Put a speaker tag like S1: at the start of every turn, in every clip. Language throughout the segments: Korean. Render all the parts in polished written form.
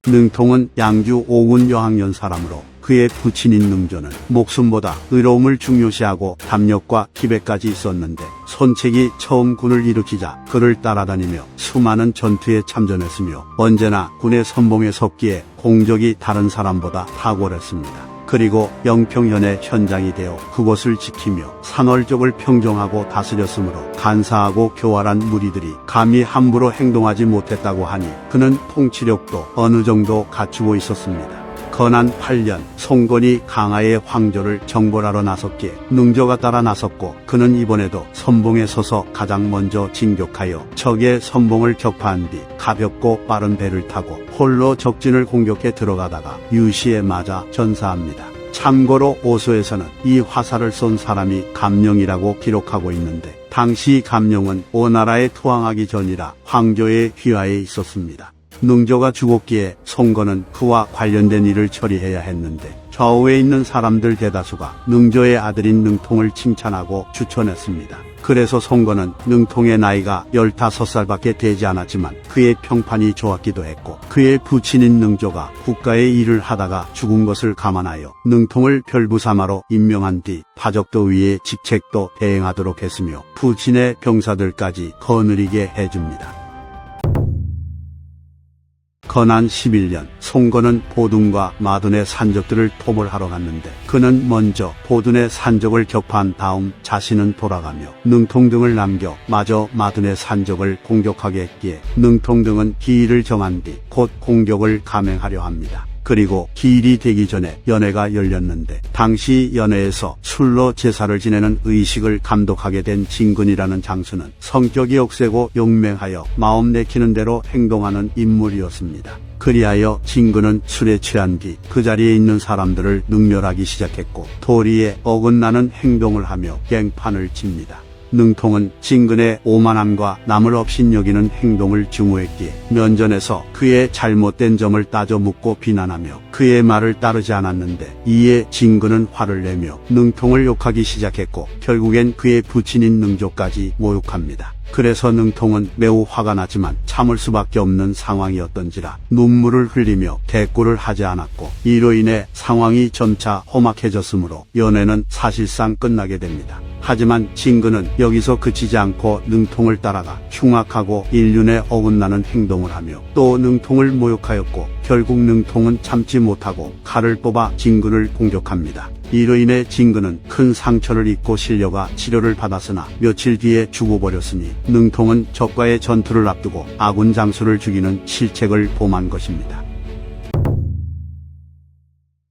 S1: 능통은 양주 오군 여학년 사람으로 그의 부친인 능조는 목숨보다 의로움을 중요시하고 담력과 기백까지 있었는데 손책이 처음 군을 일으키자 그를 따라다니며 수많은 전투에 참전했으며 언제나 군의 선봉에 섰기에 공적이 다른 사람보다 탁월했습니다. 그리고 영평현의 현장이 되어 그곳을 지키며 산월족을 평정하고 다스렸으므로 간사하고 교활한 무리들이 감히 함부로 행동하지 못했다고 하니 그는 통치력도 어느 정도 갖추고 있었습니다. 건한 8년 송건이 강하의 황조를 정벌하러 나섰기에 능조가 따라 나섰고 그는 이번에도 선봉에 서서 가장 먼저 진격하여 적의 선봉을 격파한 뒤 가볍고 빠른 배를 타고 홀로 적진을 공격해 들어가다가 유시에 맞아 전사합니다. 참고로 오서에서는 이 화살을 쏜 사람이 감령이라고 기록하고 있는데 당시 감령은 오나라에 투항하기 전이라 황조의 휘하에 있었습니다. 능조가 죽었기에 송건은 그와 관련된 일을 처리해야 했는데 좌우에 있는 사람들 대다수가 능조의 아들인 능통을 칭찬하고 추천했습니다. 그래서 송건은 능통의 나이가 15살밖에 되지 않았지만 그의 평판이 좋았기도 했고 그의 부친인 능조가 국가의 일을 하다가 죽은 것을 감안하여 능통을 별부사마로 임명한 뒤 파적도 위에 직책도 대행하도록 했으며 부친의 병사들까지 거느리게 해줍니다. 건한 11년 송건은 보둔과 마둔의 산적들을 토벌하러 갔는데 그는 먼저 보둔의 산적을 격파한 다음 자신은 돌아가며 능통 등을 남겨 마저 마둔의 산적을 공격하게 했기에 능통 등은 기일을 정한 뒤 곧 공격을 감행하려 합니다. 그리고 기일이 되기 전에 연회가 열렸는데 당시 연회에서 술로 제사를 지내는 의식을 감독하게 된 진근이라는 장수는 성격이 억세고 용맹하여 마음 내키는 대로 행동하는 인물이었습니다. 그리하여 진근은 술에 취한 뒤 그 자리에 있는 사람들을 능멸하기 시작했고 도리에 어긋나는 행동을 하며 갱판을 칩니다. 능통은 진근의 오만함과 남을 업신여기는 행동을 증오했기에 면전에서 그의 잘못된 점을 따져 묻고 비난하며 그의 말을 따르지 않았는데 이에 진근은 화를 내며 능통을 욕하기 시작했고 결국엔 그의 부친인 능조까지 모욕합니다. 그래서 능통은 매우 화가 나지만 참을 수밖에 없는 상황이었던지라 눈물을 흘리며 대꾸를 하지 않았고 이로 인해 상황이 점차 험악해졌으므로 연회는 사실상 끝나게 됩니다. 하지만 진근은 여기서 그치지 않고 능통을 따라가 흉악하고 인륜에 어긋나는 행동을 하며 또 능통을 모욕하였고 결국 능통은 참지 못하고 칼을 뽑아 진근을 공격합니다. 이로 인해 진근은 큰 상처를 입고 실려가 치료를 받았으나 며칠 뒤에 죽어버렸으니 능통은 적과의 전투를 앞두고 아군 장수를 죽이는 실책을 범한 것입니다.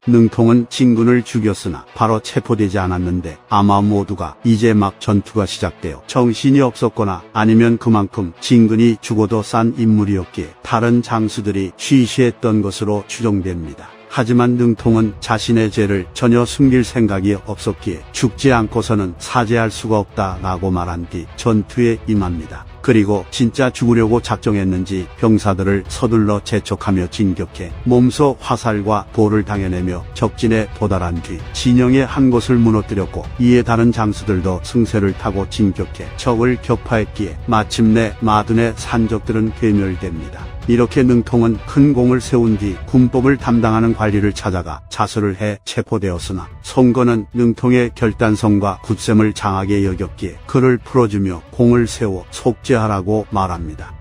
S1: 능통은 진근을 죽였으나 바로 체포되지 않았는데 아마 모두가 이제 막 전투가 시작되어 정신이 없었거나 아니면 그만큼 진근이 죽어도 싼 인물이었기에 다른 장수들이 쉬쉬했던 것으로 추정됩니다. 하지만 능통은 자신의 죄를 전혀 숨길 생각이 없었기에 죽지 않고서는 사죄할 수가 없다라고 말한 뒤 전투에 임합니다. 그리고 진짜 죽으려고 작정했는지 병사들을 서둘러 재촉하며 진격해 몸소 화살과 돌을 당해내며 적진에 도달한 뒤 진영의 한 곳을 무너뜨렸고 이에 다른 장수들도 승세를 타고 진격해 적을 격파했기에 마침내 마둔의 산적들은 괴멸됩니다. 이렇게 능통은 큰 공을 세운 뒤 군법을 담당하는 관리를 찾아가 자수를 해 체포되었으나 송건은 능통의 결단성과 굳셈을 장하게 여겼기에 그를 풀어주며 공을 세워 속죄하라고 말합니다.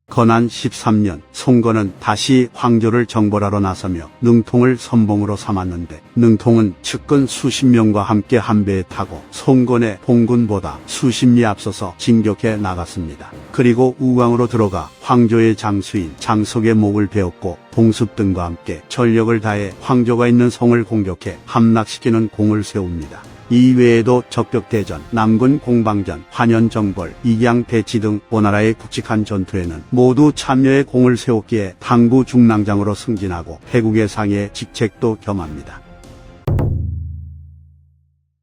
S1: 건한 13년 송건은 다시 황조를 정벌하러 나서며 능통을 선봉으로 삼았는데 능통은 측근 수십 명과 함께 한 배에 타고 송건의 봉군보다 수십 리 앞서서 진격해 나갔습니다. 그리고 우광으로 들어가 황조의 장수인 장석의 목을 베었고 봉습 등과 함께 전력을 다해 황조가 있는 성을 공격해 함락시키는 공을 세웁니다. 이 외에도 적벽대전, 남군 공방전, 환현정벌, 익양배치 등 오나라의 굵직한 전투에는 모두 참여의 공을 세웠기에 당구 중랑장으로 승진하고 회국의 상의 직책도 겸합니다.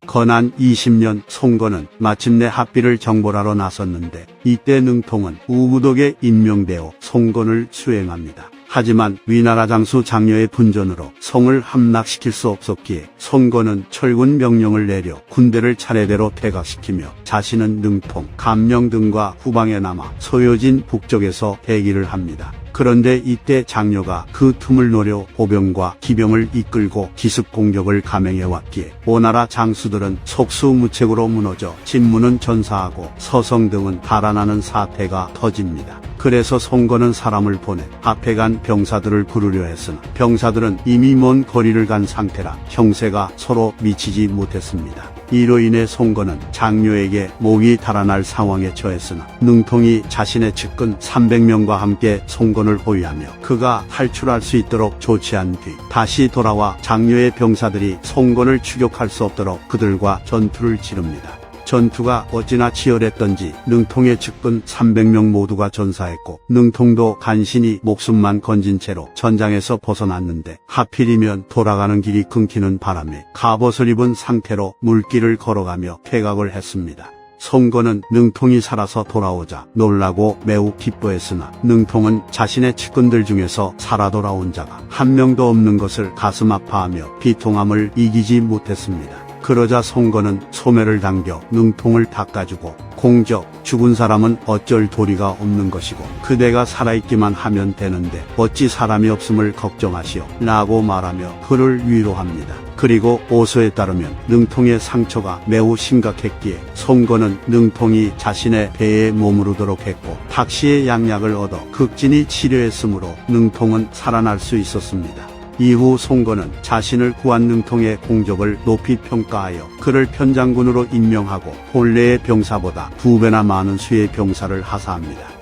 S1: 건한 20년 송건은 마침내 합비를 정벌하러 나섰는데 이때 능통은 우구독에 임명되어 송건을 수행합니다. 하지만 위나라 장수 장려의 분전으로 성을 함락시킬 수 없었기에 송건은 철군 명령을 내려 군대를 차례대로 퇴각시키며 자신은 능통, 감령 등과 후방에 남아 소요진 북쪽에서 대기를 합니다. 그런데 이때 장려가 그 틈을 노려 보병과 기병을 이끌고 기습 공격을 감행해왔기에 오나라 장수들은 속수무책으로 무너져 진무는 전사하고 서성 등은 달아나는 사태가 터집니다. 그래서 송건은 사람을 보내 앞에 간 병사들을 부르려 했으나 병사들은 이미 먼 거리를 간 상태라 형세가 서로 미치지 못했습니다. 이로 인해 송건은 장료에게 목이 달아날 상황에 처했으나 능통이 자신의 측근 300명과 함께 송건을 호위하며 그가 탈출할 수 있도록 조치한 뒤 다시 돌아와 장료의 병사들이 송건을 추격할 수 없도록 그들과 전투를 치릅니다. 전투가 어찌나 치열했던지 능통의 측근 300명 모두가 전사했고 능통도 간신히 목숨만 건진 채로 전장에서 벗어났는데 하필이면 돌아가는 길이 끊기는 바람에 갑옷을 입은 상태로 물길을 걸어가며 퇴각을 했습니다. 송건은 능통이 살아서 돌아오자 놀라고 매우 기뻐했으나 능통은 자신의 측근들 중에서 살아 돌아온 자가 한 명도 없는 것을 가슴 아파하며 비통함을 이기지 못했습니다. 그러자 송건은 소매를 당겨 능통을 닦아주고 공적, 죽은 사람은 어쩔 도리가 없는 것이고 그대가 살아있기만 하면 되는데 어찌 사람이 없음을 걱정하시오 라고 말하며 그를 위로합니다. 그리고 오서에 따르면 능통의 상처가 매우 심각했기에 송건은 능통이 자신의 배에 머무르도록 했고 탁시의 양약을 얻어 극진히 치료했으므로 능통은 살아날 수 있었습니다. 이후 송건은 자신을 구한 능통의 공적을 높이 평가하여 그를 편장군으로 임명하고 본래의 병사보다 2배나 많은 수의 병사를 하사합니다.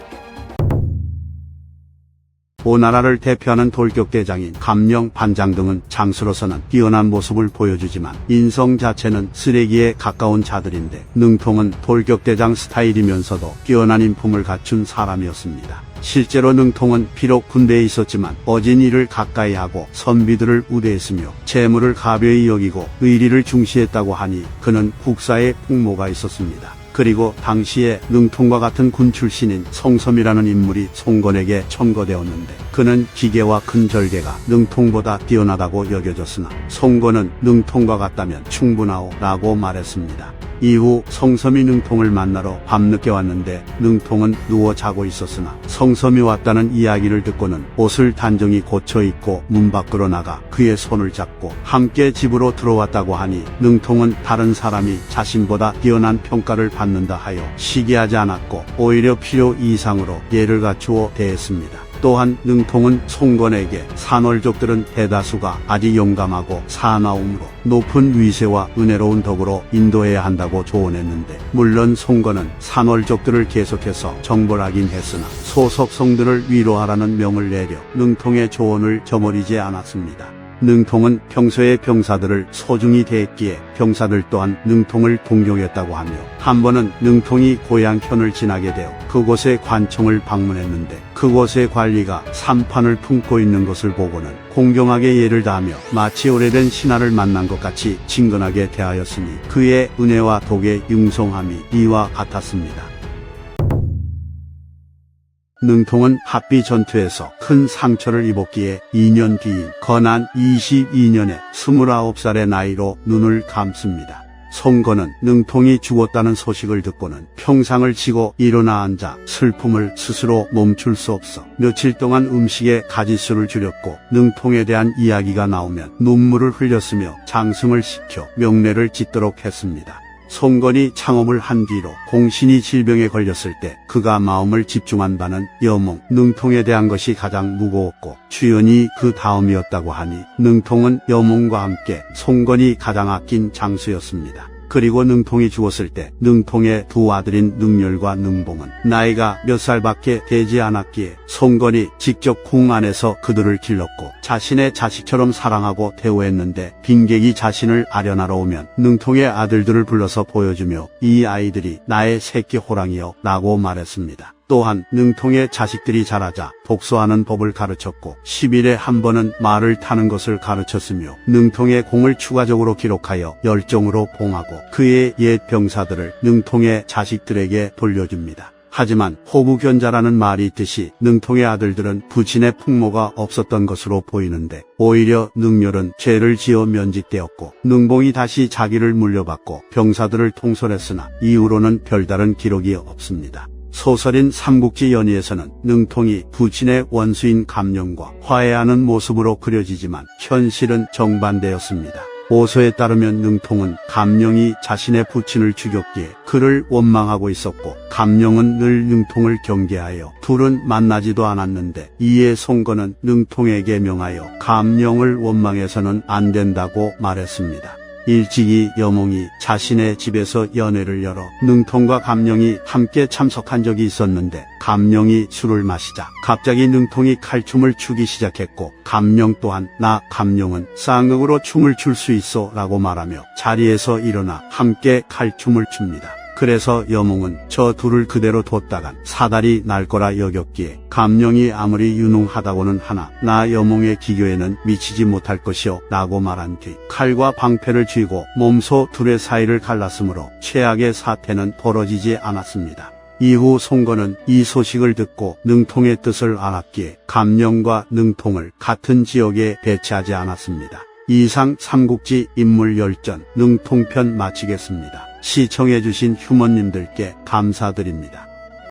S1: 오나라를 대표하는 돌격대장인 감령 반장 등은 장수로서는 뛰어난 모습을 보여주지만 인성 자체는 쓰레기에 가까운 자들인데 능통은 돌격대장 스타일이면서도 뛰어난 인품을 갖춘 사람이었습니다. 실제로 능통은 비록 군대에 있었지만 어진 일을 가까이 하고 선비들을 우대했으며 재물을 가벼이 여기고 의리를 중시했다고 하니 그는 국사에 풍모가 있었습니다. 그리고 당시에 능통과 같은 군 출신인 성섬이라는 인물이 송건에게 청거되었는데 그는 기계와 큰 절개가 능통보다 뛰어나다고 여겨졌으나 송건은 능통과 같다면 충분하오 라고 말했습니다. 이후 성섬이 능통을 만나러 밤늦게 왔는데 능통은 누워 자고 있었으나 성섬이 왔다는 이야기를 듣고는 옷을 단정히 고쳐 입고 문 밖으로 나가 그의 손을 잡고 함께 집으로 들어왔다고 하니 능통은 다른 사람이 자신보다 뛰어난 평가를 받는다 하여 시기하지 않았고 오히려 필요 이상으로 예를 갖추어 대했습니다. 또한 능통은 송건에게 산월족들은 대다수가 아주 용감하고 사나움으로 높은 위세와 은혜로운 덕으로 인도해야 한다고 조언했는데 물론 송건은 산월족들을 계속해서 정벌하긴 했으나 소속 성들을 위로하라는 명을 내려 능통의 조언을 저버리지 않았습니다. 능통은 평소에 병사들을 소중히 대했기에 병사들 또한 능통을 동경했다고 하며 한 번은 능통이 고향편을 지나게 되어 그곳의 관청을 방문했는데 그곳의 관리가 삼판을 품고 있는 것을 보고는 공경하게 예를 다하며 마치 오래된 신하를 만난 것 같이 친근하게 대하였으니 그의 은혜와 독의 융성함이 이와 같았습니다. 능통은 합비 전투에서 큰 상처를 입었기에 2년 뒤인 건안 22년에 29살의 나이로 눈을 감습니다. 송건은 능통이 죽었다는 소식을 듣고는 평상을 치고 일어나 앉아 슬픔을 스스로 멈출 수 없어 며칠 동안 음식에 가짓수를 줄였고 능통에 대한 이야기가 나오면 눈물을 흘렸으며 장승을 시켜 명례를 짓도록 했습니다. 송건이 창업을 한 뒤로 공신이 질병에 걸렸을 때 그가 마음을 집중한 바는 여몽, 능통에 대한 것이 가장 무거웠고 주연이 그 다음이었다고 하니 능통은 여몽과 함께 송건이 가장 아낀 장수였습니다. 그리고 능통이 죽었을 때 능통의 두 아들인 능렬과 능봉은 나이가 몇 살밖에 되지 않았기에 송건이 직접 궁 안에서 그들을 길렀고 자신의 자식처럼 사랑하고 대우했는데 빈객이 자신을 아련하러 오면 능통의 아들들을 불러서 보여주며 이 아이들이 나의 새끼 호랑이요 라고 말했습니다. 또한 능통의 자식들이 자라자 독서하는 법을 가르쳤고 10일에 한 번은 말을 타는 것을 가르쳤으며 능통의 공을 추가적으로 기록하여 열정으로 봉하고 그의 옛 병사들을 능통의 자식들에게 돌려줍니다. 하지만 호구견자라는 말이 있듯이 능통의 아들들은 부친의 풍모가 없었던 것으로 보이는데 오히려 능렬은 죄를 지어 면직되었고 능봉이 다시 자기를 물려받고 병사들을 통솔했으나 이후로는 별다른 기록이 없습니다. 소설인 삼국지 연의에서는 능통이 부친의 원수인 감룡과 화해하는 모습으로 그려지지만 현실은 정반대였습니다. 오서에 따르면 능통은 감룡이 자신의 부친을 죽였기에 그를 원망하고 있었고 감룡은 늘 능통을 경계하여 둘은 만나지도 않았는데 이에 송건은 능통에게 명하여 감룡을 원망해서는 안 된다고 말했습니다. 일찍이 여몽이 자신의 집에서 연회를 열어 능통과 감룡이 함께 참석한 적이 있었는데 감룡이 술을 마시자 갑자기 능통이 칼춤을 추기 시작했고 감룡 또한 나 감룡은 쌍극으로 춤을 출 수 있어 라고 말하며 자리에서 일어나 함께 칼춤을 춥니다. 그래서 여몽은 저 둘을 그대로 뒀다간 사달이 날 거라 여겼기에 감룡이 아무리 유능하다고는 하나 나 여몽의 기교에는 미치지 못할 것이오 라고 말한 뒤 칼과 방패를 쥐고 몸소 둘의 사이를 갈랐으므로 최악의 사태는 벌어지지 않았습니다. 이후 송건은 이 소식을 듣고 능통의 뜻을 알았기에 감룡과 능통을 같은 지역에 배치하지 않았습니다. 이상 삼국지 인물 열전 능통편 마치겠습니다. 시청해주신 휴머님들께 감사드립니다.